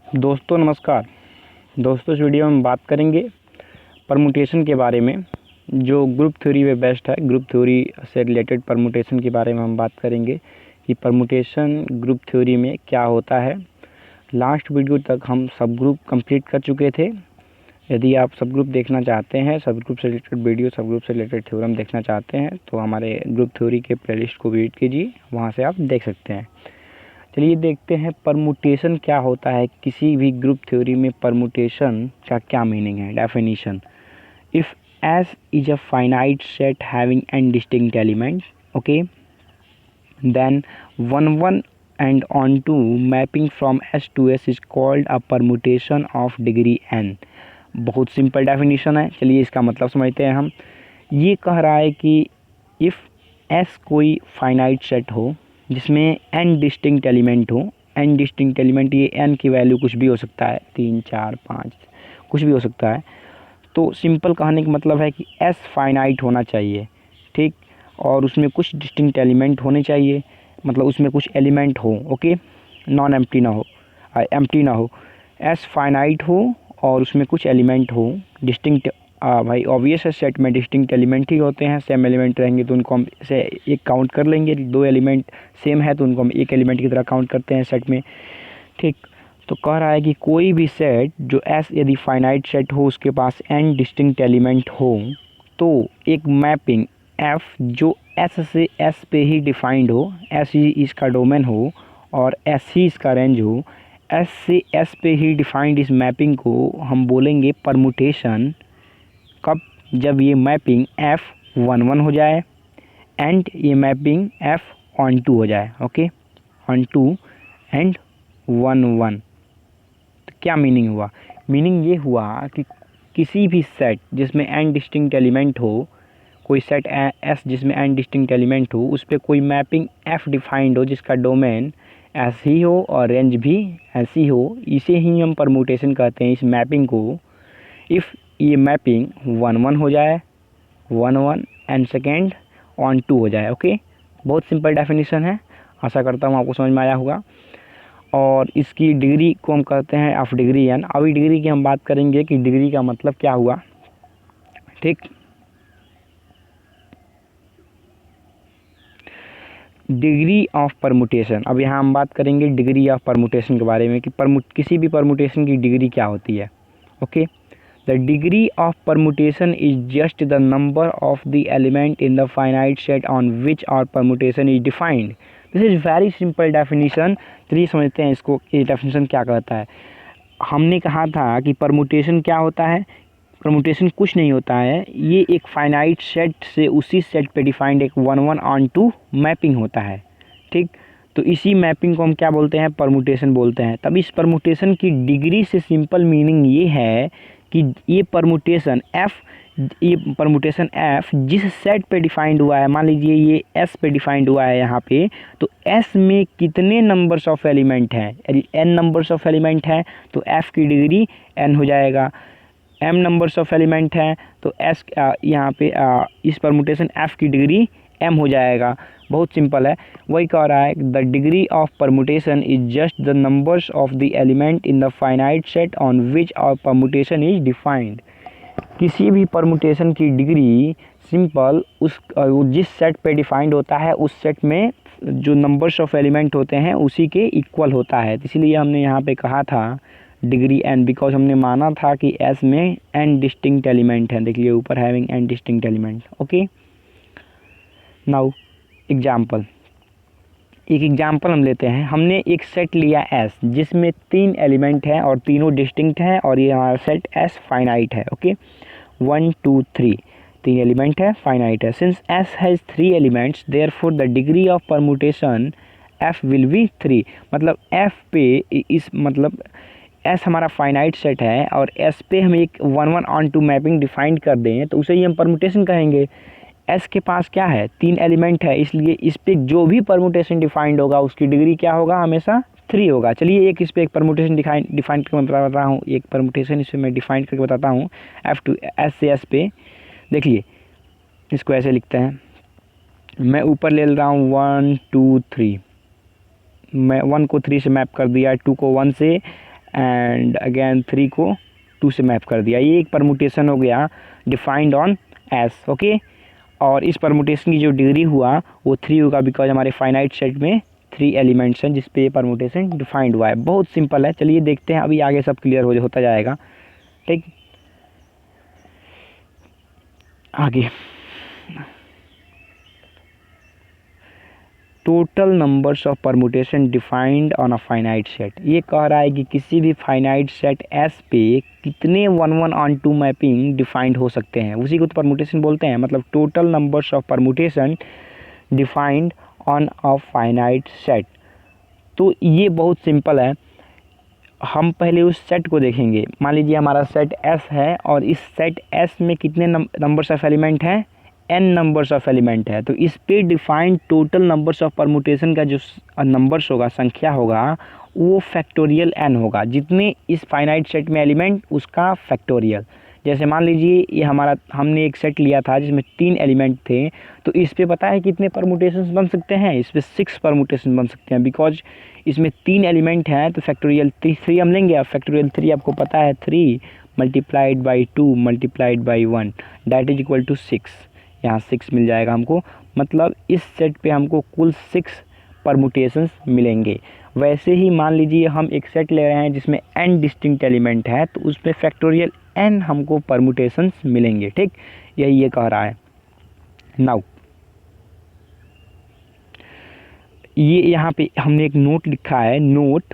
दोस्तों नमस्कार। दोस्तों इस वीडियो में हम बात करेंगे परमुटेशन के बारे में, जो ग्रुप थ्योरी में बेस्ट है। ग्रुप थ्योरी से रिलेटेड परमुटेशन के बारे में हम बात करेंगे कि परमुटेशन ग्रुप थ्योरी में क्या होता है। लास्ट वीडियो तक हम सब ग्रुप कंप्लीट कर चुके थे। यदि आप सब ग्रुप देखना चाहते हैं, सब ग्रुप से रिलेटेड वीडियो, सब ग्रुप से रिलेटेड थ्योरम देखना चाहते हैं, तो हमारे ग्रुप थ्योरी के प्लेलिस्ट को विजिट कीजिए, वहाँ से आप देख सकते हैं। चलिए देखते हैं परमुटेशन क्या होता है। किसी भी ग्रुप थ्योरी में परमुटेशन का क्या मीनिंग है, definition. If S is a finite set having n distinct elements, okay, then 1 and onto mapping from S to S is called a permutation of degree n। बहुत simple definition है। चलिए इसका मतलब समझते हैं हम। ये कह रहा है कि इफ़ S कोई फाइनाइट सेट हो जिसमें n डिस्टिंक्ट एलिमेंट हो। n डिस्टिंक्ट एलिमेंट, ये n की वैल्यू कुछ भी हो सकता है, 3 4 5 कुछ भी हो सकता है। तो सिंपल कहने का मतलब है कि S फाइनाइट होना चाहिए, ठीक, और उसमें कुछ डिस्टिंक्ट एलिमेंट होने चाहिए, मतलब उसमें कुछ एलिमेंट हो, ओके, नॉन एम्प्टी ना हो, एम्प्टी ना हो। S फाइनाइट हो और उसमें कुछ एलिमेंट हो डिस्टिंक्ट। भाई ऑब्वियस है, सेट में डिस्टिंक्ट एलिमेंट ही होते हैं। सेम एलिमेंट रहेंगे तो उनको हम से एक काउंट कर लेंगे। दो एलिमेंट सेम है तो उनको हम एक एलिमेंट की तरह काउंट करते हैं सेट में, ठीक। तो कह रहा है कि कोई भी सेट जो S यदि फाइनाइट सेट हो, उसके पास n डिस्टिंक्ट एलिमेंट हो, तो एक मैपिंग F जो S से S पे ही डिफाइंड हो, S ही इसका डोमेन हो और S ही इसका रेंज हो, S से S पे ही डिफाइंड इस मैपिंग को हम बोलेंगे परमुटेशन। कब? जब ये मैपिंग F11 हो जाए एंड ये मैपिंग F12 हो जाए, ओके, 12 एंड 11। तो क्या मीनिंग हुआ? मीनिंग ये हुआ कि किसी भी सेट जिसमें n डिस्टिंक्ट एलिमेंट हो, कोई सेट S जिसमें n डिस्टिंक्ट एलिमेंट हो, उस पर कोई मैपिंग F डिफाइंड हो जिसका डोमेन S ही हो और रेंज भी S ही हो, इसे ही हम परमुटेशन कहते हैं, इस मैपिंग को। इफ़ ये मैपिंग 1 1 हो जाए, 1 1 एंड सेकेंड 1 2 हो जाए, ओके। बहुत सिंपल डेफिनेशन है, आशा करता हूँ आपको समझ में आया होगा। और इसकी डिग्री को हम कहते हैं ऑफ डिग्री एन। अभी डिग्री की हम बात करेंगे कि डिग्री का मतलब क्या हुआ, ठीक। डिग्री ऑफ परमुटेशन, अब यहाँ हम बात करेंगे डिग्री ऑफ परमुटेशन के बारे में कि किसी भी परमुटेशन की डिग्री क्या होती है, okay. The degree of permutation is just the number of the element in the finite set on which our permutation is defined. This is very simple definition. चलिए समझते हैं इसको, ये डेफिनेशन क्या कहता है। हमने कहा था कि परमुटेशन क्या होता है। परमुटेशन कुछ नहीं होता है, ये एक फाइनाइट सेट से उसी सेट पे डिफाइंड एक 1 1 ऑन 2 मैपिंग होता है, ठीक। तो इसी मैपिंग को हम क्या बोलते हैं? परमुटेशन बोलते हैं। तब इस परमुटेशन की डिग्री से सिंपल मीनिंग ये है कि ये परमुटेशन F जिस सेट पे डिफाइंड हुआ है, मान लीजिए ये S पे डिफाइंड हुआ है यहाँ पे, तो S में कितने नंबर्स ऑफ एलिमेंट हैं? यदि n नंबर्स ऑफ एलिमेंट हैं तो F की डिग्री n हो जाएगा। m नंबर्स ऑफ एलिमेंट हैं तो S यहाँ पे इस परमुटेशन F की डिग्री m हो जाएगा। बहुत सिंपल है। वही कह रहा है, the degree of permutation is just the numbers of the element in the finite set on which our permutation is defined. किसी भी परमुटेशन की डिग्री सिंपल उस जिस सेट पे डिफाइंड होता है, उस सेट में जो नंबर्स ऑफ एलिमेंट होते हैं उसी के इक्वल होता है। इसीलिए हमने यहाँ पे कहा था डिग्री n, बिकॉज हमने माना था कि S में n डिस्टिंक्ट एलिमेंट हैं। देखिए ऊपर having n distinct element, okay. Now example, एक एग्जाम्पल हम लेते हैं। हमने एक सेट लिया S जिसमें 3 एलिमेंट हैं और तीनों डिस्टिंक्ट हैं, और ये हमारा सेट S फाइनाइट है, ओके। 1 2 3 3 एलिमेंट है, फाइनाइट है। Since S has 3 elements therefore the degree of permutation F will be 3। मतलब F पे इस मतलब S हमारा फाइनाइट सेट है और S पे हम एक 1 1 ऑन 2 मैपिंग डिफाइंड कर दें तो उसे ही हम परमुटेशन कहेंगे। S के पास क्या है? 3 एलिमेंट है, इसलिए इस पे जो भी परमुटेशन डिफाइंड होगा उसकी डिग्री क्या होगा? हमेशा 3 होगा। चलिए एक इस पे एक परमुटेशन डिफाइन करके मैं बता रहा हूँ। एक परमुटेशन इस पर मैं डिफाइन करके बताता हूँ। S से S पे देखिए, इसको ऐसे लिखते हैं। मैं ऊपर ले रहा हूँ 1 2 3, मैं 1 को 3 से मैप कर दिया, 2 को 1 से एंड अगेन 3 को 2 से मैप कर दिया। ये एक परमुटेशन हो गया डिफाइंड ऑन एस। ओके, और इस परमुटेशन की जो डिग्री हुआ वो 3 होगा, बिकॉज हमारे फाइनाइट सेट में 3 एलिमेंट्स हैं जिस पे ये परमुटेशन डिफाइंड हुआ है। बहुत सिंपल है, चलिए देखते हैं, अभी आगे सब क्लियर होता जाएगा। ठीक, आगे total numbers of permutation defined on a finite set. ये कह रहा है कि किसी भी फाइनाइट सेट एस पे कितने 1-1-on-2 मैपिंग डिफाइंड हो सकते हैं, उसी को तो परमुटेशन बोलते हैं। मतलब total numbers of permutation defined on a finite set. तो ये बहुत सिंपल है, हम पहले उस सेट को देखेंगे। मान लीजिए हमारा सेट एस है और इस सेट एस में कितने नंबर्स ऑफ एलिमेंट हैं, n नंबर्स ऑफ एलिमेंट है। तो इस पे defined total numbers of permutation का जो नंबर्स होगा, संख्या होगा, वो फैक्टोरियल n होगा। जितने इस फाइनाइट सेट में एलिमेंट उसका फैक्टोरियल। जैसे मान लीजिए ये हमने एक सेट लिया था जिसमें 3 एलिमेंट थे, तो इस पे पता है कितने परमुटेशन बन सकते हैं, इस पे 6 परमुटेशन बन सकते हैं, बिकॉज इसमें 3 एलिमेंट हैं। तो फैक्टोरियल 3 हम लेंगे। अब फैक्टोरियल 3 आपको पता है 3 multiplied by 2 multiplied by 1 that is equal to 6। यहाँ 6 मिल जाएगा हमको, मतलब इस सेट पे हमको कुल 6 परमुटेशंस मिलेंगे। वैसे ही मान लीजिए हम एक सेट ले रहे हैं जिसमें n डिस्टिंक्ट एलिमेंट है, तो उसमें फैक्टोरियल n हमको परमुटेशंस मिलेंगे। ठीक, यही ये कह रहा है। नाउ ये यहाँ पे हमने एक नोट लिखा है, note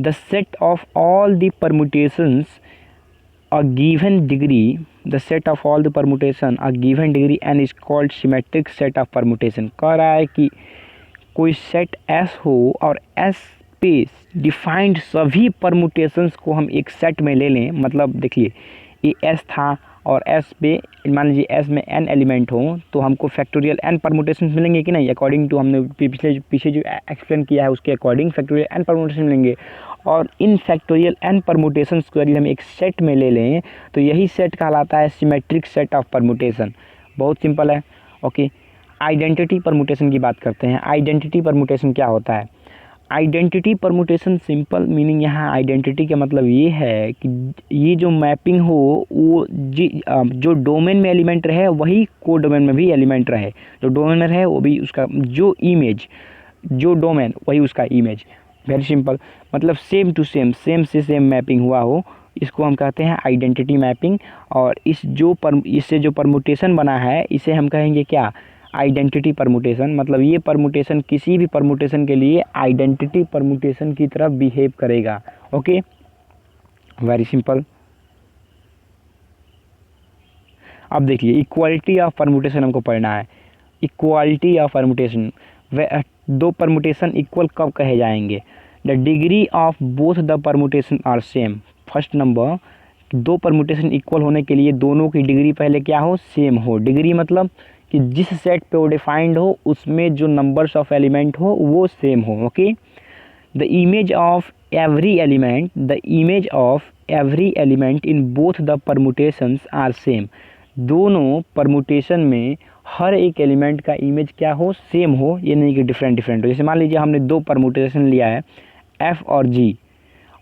the set of all the permutations a given degree, the set of all the permutation a given degree n is called symmetric set of permutation। कह रहा है कि कोई सेट S हो और S पे डिफाइंड सभी परमुटेशंस को हम एक सेट में ले लें। मतलब देखिए ये S था और S पे मान लीजिए S में n एलिमेंट हो, तो हमको फैक्टोरियल n परमुटेशंस मिलेंगे कि नहीं, अकॉर्डिंग टू हमने पीछे जो एक्सप्लेन किया है उसके अकॉर्डिंग फैक्टोरियल n परमुटेशन मिलेंगे। और इन फैक्टोरियल n परमुटेशंस को यदि हम एक सेट में ले लें तो यही सेट कहलाता है सिमेट्रिक सेट ऑफ परमुटेशन। बहुत सिंपल है। ओके, आइडेंटिटी परमुटेशन की बात करते हैं। आइडेंटिटी परमुटेशन क्या होता है? आइडेंटिटी परमुटेशन सिंपल मीनिंग यहाँ आइडेंटिटी का मतलब ये है कि ये जो मैपिंग हो वो जो डोमेन में एलिमेंट रहे वही को डोमेन में भी एलिमेंट रहे। जो डोमेन में रहे वो भी उसका जो इमेज, जो डोमेन वही उसका इमेज। वेरी सिंपल, मतलब सेम टू सेम, सेम से सेम मैपिंग हुआ हो, इसको हम कहते हैं आइडेंटिटी मैपिंग। और इससे जो परमुटेशन बना है इसे हम कहेंगे क्या, आइडेंटिटी परमुटेशन। मतलब ये परमुटेशन किसी भी परमुटेशन के लिए आइडेंटिटी परमुटेशन की तरह बिहेव करेगा। Okay, very simple. अब देखिए इक्वालिटी ऑफ परमुटेशन हमको पढ़ना है। इक्वालिटी ऑफ परमुटेशन, दो परमुटेशन इक्वल कब कहे जाएंगे? The degree of both the permutation are same. First number, दो परमुटेशन इक्वल होने के लिए दोनों की डिग्री पहले क्या हो, सेम हो। डिग्री मतलब कि जिस सेट पे वो डिफाइंड हो उसमें जो नंबर्स ऑफ एलिमेंट हो वो सेम हो। Okay, the image of every element, the image of every element in both the permutations are same. दोनों परमुटेशन में हर एक एलिमेंट का इमेज क्या हो, सेम हो, ये नहीं कि डिफरेंट डिफरेंट हो। जैसे मान लीजिए हमने दो परमुटेशन लिया है F और G,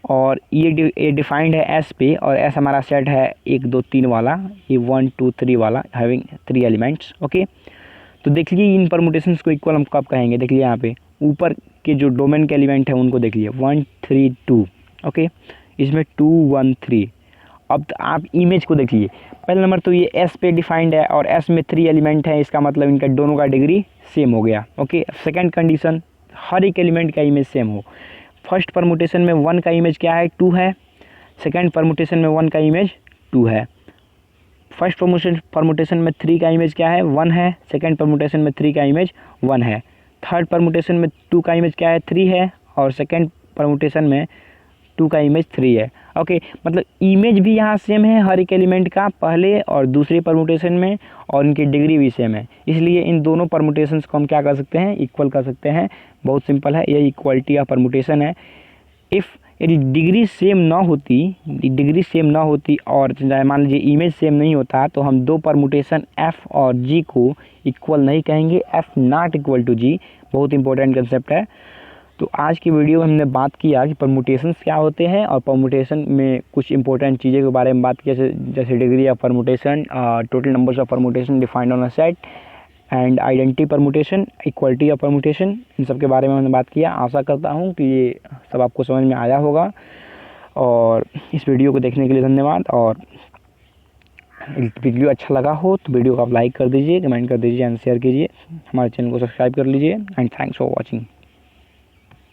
और ये डिफाइंड है S पे, और S हमारा सेट है 1 2 3 वाला, ये 1 2 3 वाला हैविंग 3 एलिमेंट्स। ओके, तो देखिए इन परमुटेशंस को इक्वल हम कब कहेंगे? देखिए यहाँ पे ऊपर के जो डोमेन के एलिमेंट है उनको देखिए 1 3 2। ओके, इसमें 2 1 3। अब आप इमेज को देखिए, पहला नंबर तो ये S पे डिफाइंड है और S में 3 एलिमेंट है, इसका मतलब इनका दोनों का डिग्री सेम हो गया। ओके, सेकंड कंडीशन, हर एक एलिमेंट का इमेज सेम हो। फर्स्ट परमुटेशन में 1 का इमेज क्या है, 2 है। सेकंड परमुटेशन में 1 का इमेज 2 है। फर्स्ट परमुटेशन में 3 का इमेज क्या है, 1 है। सेकंड परमुटेशन में 3 का इमेज 1 है। थर्ड परमुटेशन में 2 का इमेज क्या है, 3 है, और सेकंड परमुटेशन में 2 का इमेज 3 है। ओके, मतलब इमेज भी यहाँ सेम है हर एक एलिमेंट का, पहले और दूसरे परमुटेशन में, और इनकी डिग्री भी सेम है। इसलिए इन दोनों परमुटेशंस को हम क्या कर सकते हैं, इक्वल कर सकते हैं। बहुत सिंपल है, ये इक्वालिटी ऑफ परमुटेशन है। यदि डिग्री सेम ना होती और मान लीजिए इमेज सेम नहीं होता, तो हम दो परमुटेशन F और G को इक्वल नहीं कहेंगे। F not equal to G, बहुत इंपॉर्टेंट कंसेप्ट है। तो आज की वीडियो में हमने बात किया कि परमुटेशंस क्या होते हैं और परमुटेशन में कुछ इंपॉर्टेंट चीज़ों के बारे में बात किया, जैसे degree of permutation, total numbers of permutation defined on a set and identity permutation, equality of permutation, इन सब के बारे में हमने बात किया। आशा करता हूँ कि ये सब आपको समझ में आया होगा और इस वीडियो को देखने के लिए धन्यवाद। और वीडियो अच्छा लगा हो तो वीडियो को आप लाइक कर दीजिए, कमेंट कर दीजिए एंड शेयर कीजिए। हमारे चैनल को सब्सक्राइब कर लीजिए एंड थैंक्स फॉर वॉचिंग।